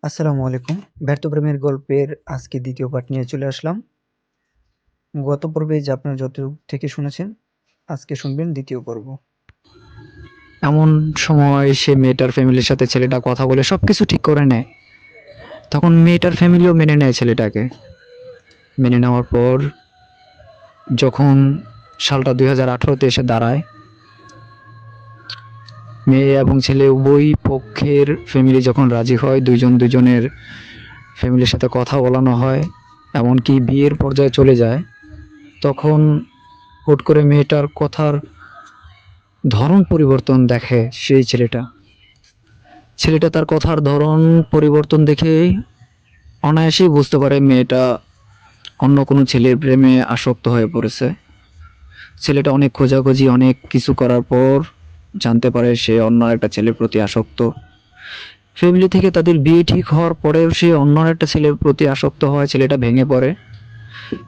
আসসালামু আলাইকুম। ব্যর্থ প্রেমের গল্পের আজকে ২য় পার্ট নিয়ে চলে আসলাম। গত পর্বে যে আপনারা যতটুক থেকে শুনেছেন, আজকে শুনবেন ২য় পর্ব। এমন সময় সে মেয়েটার ফ্যামিলির সাথে ছেলেটা কথা বলে সবকিছু ঠিক করে নেয়। তখন মেয়েটার ফ্যামিলিও মেনে নেয় ছেলেটাকে। মেনে নেওয়ার পর যখন সালটা 2018-তে এসে দাঁড়ায়, মেয়ে এবং ছেলে উভয় পক্ষের ফ্যামিলি যখন রাজি হয়, দুইজন দুজনের ফ্যামিলির সাথে কথা বলানো হয়, এমনকি বিয়ের পর্যায়ে চলে যায়, তখন হুট করে মেয়েটার কথার ধরন পরিবর্তন দেখে সেই ছেলেটা। ছেলেটা তার কথার ধরন পরিবর্তন দেখে অনায়াসেই বুঝতে পারে মেয়েটা অন্য কোনো ছেলের প্রেমে আসক্ত হয়ে পড়েছে। ছেলেটা অনেক খোঁজাখুঁজি অনেক কিছু করার পর জানতে পারে সে অন্য একটা ছেলের প্রতি আসক্ত। ফ্যামিলি থেকে তাদের বিয়ে ঠিক হওয়ার পরেও সে অন্য একটা ছেলের প্রতি আসক্ত হয়, ছেলেটা ভেঙে পড়ে।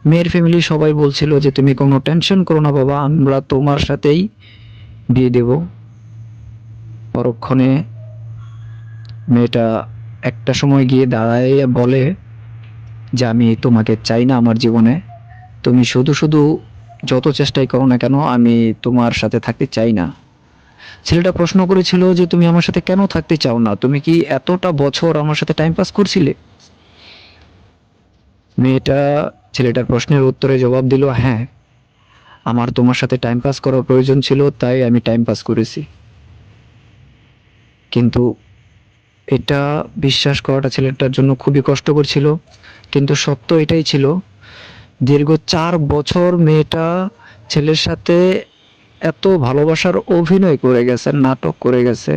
মেয়ের ফ্যামিলি সবাই বলছিল যে তুমি কোনো টেনশন করো না বাবা, আমরা তোমার সাথেই বিয়ে দেব। পরক্ষণে মেয়েটা একটা সময় গিয়ে দাঁড়ায় বলে যে আমি তোমাকে চাই না আমার জীবনে, তুমি শুধু শুধু যত চেষ্টাই করো না কেন আমি তোমার সাথে থাকতে চাই না। ছেলেটা প্রশ্ন করেছিল যে তুমি আমার সাথে কেন থাকতে চাও না, তুমি কি এতটা বছর আমার সাথে টাইম পাস করছিলে? মেয়েটা ছেলেটার প্রশ্নের উত্তরে জবাব দিল, হ্যাঁ, আমার তোমার সাথে টাইম পাস করার প্রয়োজন ছিল, তাই আমি টাইম পাস করেছি। কিন্তু এটা বিশ্বাস করাটা ছেলেটার জন্য খুবই কষ্টকর ছিল। কিন্তু সত্য এটাই ছিল, দীর্ঘ 4 বছর মেয়েটা ছেলের সাথে এত ভালোবাসার অভিনয় করে গেছে, নাটক করে গেছে,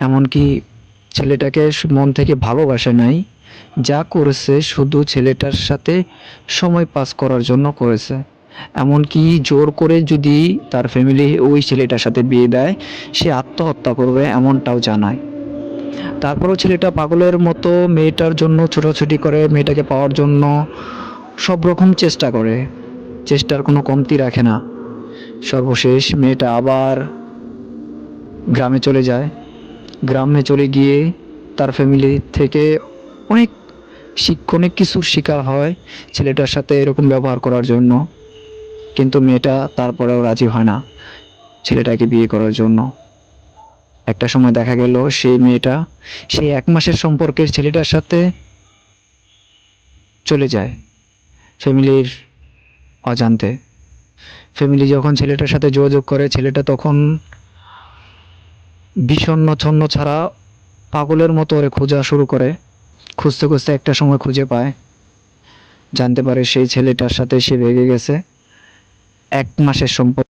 এমনকি ছেলেটাকে মন থেকে ভালোবাসে নাই। যা করেছে শুধু ছেলেটার সাথে সময় পাস করার জন্য করেছে। এমনকি জোর করে যদি তার ফ্যামিলি ওই ছেলেটার সাথে বিয়ে দেয়, সে আত্মহত্যা করবে এমনটাও জানায়। তারপরেও ছেলেটা পাগলের মতো মেয়েটার জন্য ছোটাছুটি করে, মেয়েটাকে পাওয়ার জন্য সব রকম চেষ্টা করে, চেষ্টার কোনো কমতি রাখে না। সর্বশেষ মেয়েটা আবার গ্রামে চলে যায়। গ্রামে চলে গিয়ে তার ফ্যামিলি থেকে অনেক অনেক কিছুর শিকার হয় ছেলেটার সাথে এরকম ব্যবহার করার জন্য। কিন্তু মেয়েটা তারপরেও রাজি হয় না ছেলেটাকে বিয়ে করার জন্য। একটা সময় দেখা গেল সেই মেয়েটা সেই 1 মাসের সম্পর্কের ছেলেটার সাথে চলে যায় ফ্যামিলির অজান্তে। ফ্যামিলি যখন ছেলেটার সাথে যোগাযোগ করে, ছেলেটা তখন বিষণ্ণ ছন্ন ছাড়া পাগলের মতো ওরে খোঁজা শুরু করে। খুঁজতে খুঁজতে একটা সময় খুঁজে পায়, জানতে পারে সেই ছেলেটার সাথে সে রেগে গেছে। 1 মাসের সম্পর্ক